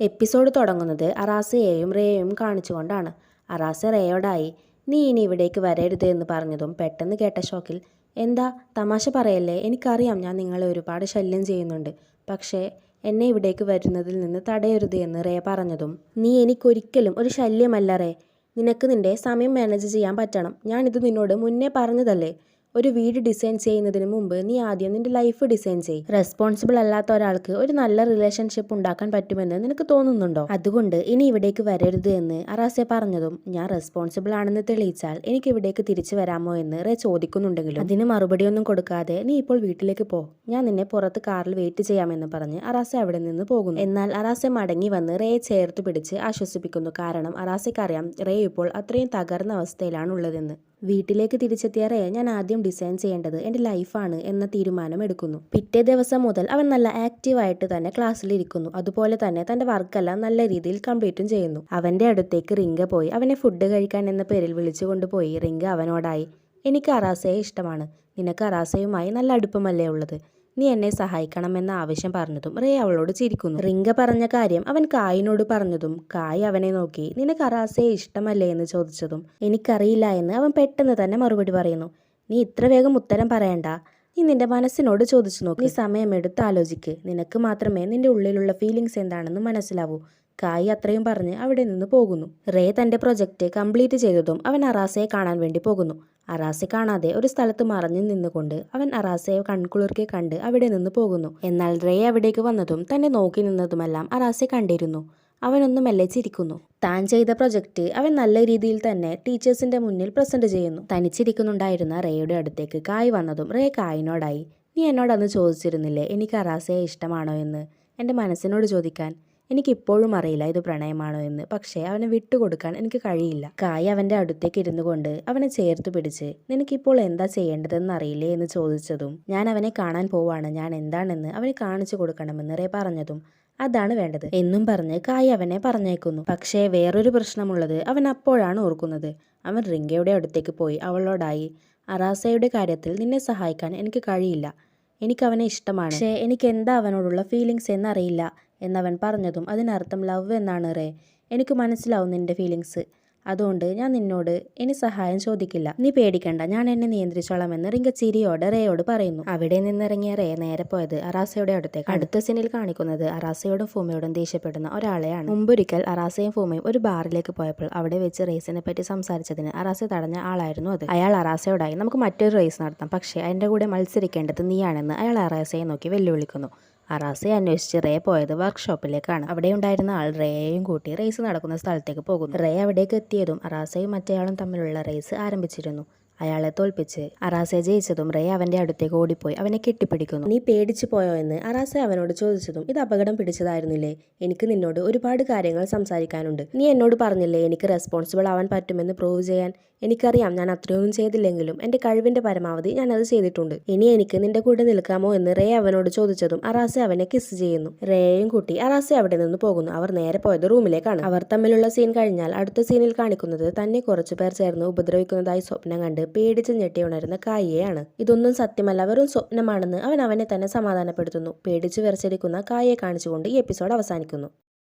Episode തുടങ്ങുന്നത് അറാസയെയും റേയെയും കാണിച്ചുകൊണ്ടാണ്. അറാസ റേയോടായി നീ ഇനി ഇവിടേക്ക് വരരുത് എന്ന് പറഞ്ഞതും പെട്ടെന്ന് കേട്ട ഷോക്കിൽ എന്താ തമാശ പറയല്ലേ, എനിക്കറിയാം ഞാൻ നിങ്ങളെ ഒരുപാട് ശല്യം ചെയ്യുന്നുണ്ട്, പക്ഷേ എന്നെ ഇവിടേക്ക് വരുന്നതിൽ നിന്ന് തടയരുത് എന്ന് റേ പറഞ്ഞതും നീ എനിക്കൊരിക്കലും ഒരു ശല്യമല്ല റേ, നിനക്ക് നിന്റെ സമയം മാനേജ് ചെയ്യാൻ പറ്റണം. ഞാനിത് നിന്നോട് മുന്നേ പറഞ്ഞതല്ലേ. ഒരു വീട് ഡിസൈൻ ചെയ്യുന്നതിന് മുമ്പ് നീ ആദ്യം നിന്റെ ലൈഫ് ഡിസൈൻ ചെയ്യ്. റെസ്പോൺസിബിൾ അല്ലാത്ത ഒരാൾക്ക് ഒരു നല്ല റിലേഷൻഷിപ്പ് ഉണ്ടാക്കാൻ പറ്റുമെന്ന് നിനക്ക് തോന്നുന്നുണ്ടോ? അതുകൊണ്ട് ഇനി ഇവിടേക്ക് വരരുത് എന്ന് അറാസെ പറഞ്ഞതും ഞാൻ റെസ്പോൺസിബിൾ ആണെന്ന് തെളിയിച്ചാൽ എനിക്ക് ഇവിടേക്ക് തിരിച്ചു വരാമോ എന്ന് റേ ചോദിക്കുന്നുണ്ടെങ്കിലും അതിന് മറുപടിയൊന്നും കൊടുക്കാതെ നീ ഇപ്പോൾ വീട്ടിലേക്ക് പോ, ഞാൻ നിന്നെ പുറത്ത് കാറിൽ വെയിറ്റ് ചെയ്യാമെന്ന് പറഞ്ഞ് അറാസെ അവിടെ നിന്ന് പോകുന്നു. എന്നാൽ അറാസെ മടങ്ങി വന്ന് റേയെ ചേർത്ത് പിടിച്ച് ആശ്വസിപ്പിക്കുന്നു. കാരണം അറാസയ്ക്കറിയാം റേ ഇപ്പോൾ അത്രയും തകർന്ന അവസ്ഥയിലാണ് ഉള്ളതെന്ന്. വീട്ടിലേക്ക് തിരിച്ചെത്തിയ റേ ഞാൻ ആദ്യം ഡിസൈൻ ചെയ്യേണ്ടത് എൻ്റെ ലൈഫാണ് എന്ന തീരുമാനം എടുക്കുന്നു. പിറ്റേ ദിവസം മുതൽ അവൻ നല്ല ആക്റ്റീവായിട്ട് തന്നെ ക്ലാസ്സിലിരിക്കുന്നു. അതുപോലെ തന്നെ തൻ്റെ വർക്കെല്ലാം നല്ല രീതിയിൽ കംപ്ലീറ്റും ചെയ്യുന്നു. അവൻ്റെ അടുത്തേക്ക് റിങ്ക പോയി അവനെ ഫുഡ് കഴിക്കാൻ എന്ന പേരിൽ വിളിച്ചു കൊണ്ടുപോയി റിങ്ക അവനോടായി എനിക്ക് അറാസയെ ഇഷ്ടമാണ്, നിനക്ക് അറാസയുമായി നല്ല അടുപ്പമല്ലേ ഉള്ളത്, നീ എന്നെ സഹായിക്കണമെന്ന ആവശ്യം പറഞ്ഞതും റേ അവളോട് ചിരിക്കുന്നു. റിങ്ക പറഞ്ഞ കാര്യം അവൻ കായിനോട് പറഞ്ഞതും കായ് അവനെ നോക്കി നിനക്ക് അറാസയെ ഇഷ്ടമല്ലേ എന്ന് ചോദിച്ചതും എനിക്കറിയില്ല എന്ന് അവൻ പെട്ടെന്ന് തന്നെ മറുപടി പറയുന്നു. നീ ഇത്ര വേഗം ഉത്തരം പറയണ്ട, നീ നിന്റെ മനസ്സിനോട് ചോദിച്ചു നോക്ക്, നീ സമയമെടുത്ത് ആലോചിക്ക്, നിനക്ക് മാത്രമേ നിന്റെ ഉള്ളിലുള്ള ഫീലിങ്സ് എന്താണെന്ന് മനസ്സിലാവൂ. കായ് അത്രയും പറഞ്ഞ് അവിടെ നിന്ന് പോകുന്നു. റേ തൻ്റെ പ്രൊജക്റ്റ് കംപ്ലീറ്റ് ചെയ്തതും അവൻ അറാസയെ കാണാൻ വേണ്ടി പോകുന്നു. അറാസയെ കാണാതെ ഒരു സ്ഥലത്ത് മറഞ്ഞു നിന്നുകൊണ്ട് അവൻ അറാസയെ കൺകുളിർക്കെ കണ്ട് അവിടെ നിന്ന് പോകുന്നു. എന്നാൽ റേ അവിടേക്ക് വന്നതും തന്നെ നോക്കി നിന്നതുമെല്ലാം അറാസയെ കണ്ടിരുന്നു. അവനൊന്ന് മെല്ലെ ചിരിക്കുന്നു. താൻ ചെയ്ത പ്രൊജക്റ്റ് അവൻ നല്ല രീതിയിൽ തന്നെ ടീച്ചേഴ്സിന്റെ മുന്നിൽ പ്രസന്റ് ചെയ്യുന്നു. തനിച്ചിരിക്കുന്നുണ്ടായിരുന്ന റേയുടെ അടുത്തേക്ക് കായ് വന്നതും റേ കായിനോടായി നീ എന്നോടന്ന് ചോദിച്ചിരുന്നില്ലേ എനിക്ക് അറാസയെ ഇഷ്ടമാണോ എന്ന്, എൻ്റെ മനസ്സിനോട് ചോദിക്കാൻ. എനിക്കിപ്പോഴും അറിയില്ല ഇത് പ്രണയമാണോ എന്ന്, പക്ഷേ അവനെ വിട്ടുകൊടുക്കാൻ എനിക്ക് കഴിയില്ല. കായ് അവൻ്റെ അടുത്തേക്ക് ഇരുന്നു കൊണ്ട് അവനെ ചേർത്ത് പിടിച്ച് നിനക്കിപ്പോൾ എന്താ ചെയ്യേണ്ടതെന്ന് അറിയില്ലേ എന്ന് ചോദിച്ചതും ഞാൻ അവനെ കാണാൻ പോവാണ്, ഞാൻ എന്താണെന്ന് അവന് കാണിച്ചു കൊടുക്കണമെന്ന് റേ പറഞ്ഞതും അതാണ് വേണ്ടത് എന്നും പറഞ്ഞ് കായ് അവനെ പറഞ്ഞേക്കുന്നു. പക്ഷേ വേറൊരു പ്രശ്നമുള്ളത് അവൻ അപ്പോഴാണ് ഓർക്കുന്നത്. അവൻ റിങ്കയുടെ അടുത്തേക്ക് പോയി അവളോടായി അറാസയുടെ കാര്യത്തിൽ നിന്നെ സഹായിക്കാൻ എനിക്ക് കഴിയില്ല, എനിക്കവനെ ഇഷ്ടമാണ്, പക്ഷേ എനിക്ക് എന്താ അവനോടുള്ള ഫീലിങ്സ് എന്നറിയില്ല എന്നവൻ പറഞ്ഞതും അതിനർത്ഥം ലവ് എന്നാണ് റേ. എനിക്ക് മനസ്സിലാവും നിന്റെ ഫീലിങ്സ്, അതുകൊണ്ട് ഞാൻ നിന്നോട് ഇനി സഹായം ചോദിക്കില്ല, നീ പേടിക്കണ്ട, ഞാൻ എന്നെ നിയന്ത്രിച്ചോളാം എന്ന് റിങ്ക ചിരിയോടെ റേയോട് പറയുന്നു. അവിടെ നിന്നിറങ്ങിയ റേ നേരെ പോയത് അറാസയുടെ അടുത്തേക്ക്. അടുത്ത സീനിൽ കാണിക്കുന്നത് അറാസയോടും ഫൂമയോടും ദേഷ്യപ്പെടുന്ന ഒരാളെയാണ്. മുമ്പൊരിക്കൽ അറാസയും ഫൂമയും ഒരു ബാറിലേക്ക് പോയപ്പോൾ അവിടെ വെച്ച് റേസിനെ പറ്റി സംസാരിച്ചതിന് അറാസ തടഞ്ഞ ആളായിരുന്നു അത്. അയാൾ അറാസയോടായി നമുക്ക് മറ്റൊരു റേസ് നടത്താം, പക്ഷേ അതിൻ്റെ കൂടെ മത്സരിക്കേണ്ടത് നീയാണെന്ന് അയാൾ അറാസയെ നോക്കി വെല്ലുവിളിക്കുന്നു. അറാസയെ അന്വേഷിച്ച് റേ പോയത് വർക്ക്ഷോപ്പിലേക്കാണ്. അവിടെ ഉണ്ടായിരുന്ന ആൾ റേയെയും കൂട്ടി റേസ് നടക്കുന്ന സ്ഥലത്തേക്ക് പോകുന്നു. റേ അവിടേക്ക് എത്തിയതും അറാസയും മറ്റേയാളും തമ്മിലുള്ള റേസ് ആരംഭിച്ചിരുന്നു. അയാളെ തോൽപ്പിച്ച് അറാസെ ജയിച്ചതും റേ അവൻ്റെ അടുത്തേക്ക് ഓടിപ്പോയി അവനെ കെട്ടിപ്പിടിക്കുന്നു. നീ പേടിച്ചു പോയോ എന്ന് അറാസെ അവനോട് ചോദിച്ചതും ഇത് അപകടം പിടിച്ചതായിരുന്നില്ലേ, എനിക്ക് നിന്നോട് ഒരുപാട് കാര്യങ്ങൾ സംസാരിക്കാനുണ്ട്, നീ എന്നോട് പറഞ്ഞില്ലേ എനിക്ക് റെസ്പോൺസിബിൾ ആവാൻ പറ്റുമെന്ന് പ്രൂവ് ചെയ്യാൻ. എനിക്കറിയാം ഞാൻ അത്രയൊന്നും ചെയ്തില്ലെങ്കിലും എൻ്റെ കഴിവിൻ്റെ പരമാവധി ഞാൻ അത് ചെയ്തിട്ടുണ്ട്, ഇനി എനിക്ക് നിന്റെ കൂടെ നിൽക്കാമോ എന്ന് റേ അവനോട് ചോദിച്ചതും അറാസെ അവനെ കിസ് ചെയ്യുന്നു. റേയും കൂട്ടി അറാസെ അവിടെ നിന്ന് പോകുന്നു. അവർ നേരെ പോയത് റൂമിലേക്കാണ്. അവർ തമ്മിലുള്ള സീൻ കഴിഞ്ഞാൽ അടുത്ത സീനിൽ കാണിക്കുന്നത് തന്നെ കുറച്ചു പേർ ചേർന്ന് ഉപദ്രവിക്കുന്നതായി സ്വപ്നം കണ്ട് പേടിച്ച് ഞെട്ടി ഉണരുന്ന കായയെയാണ്. ഇതൊന്നും സത്യമല്ല, വെറും സ്വപ്നമാണെന്ന് അവൻ അവനെ തന്നെ സമാധാനപ്പെടുത്തുന്നു. പേടിച്ചു വിറച്ചിരിക്കുന്ന കായയെ കാണിച്ചുകൊണ്ട് ഈ എപ്പിസോഡ് അവസാനിക്കുന്നു.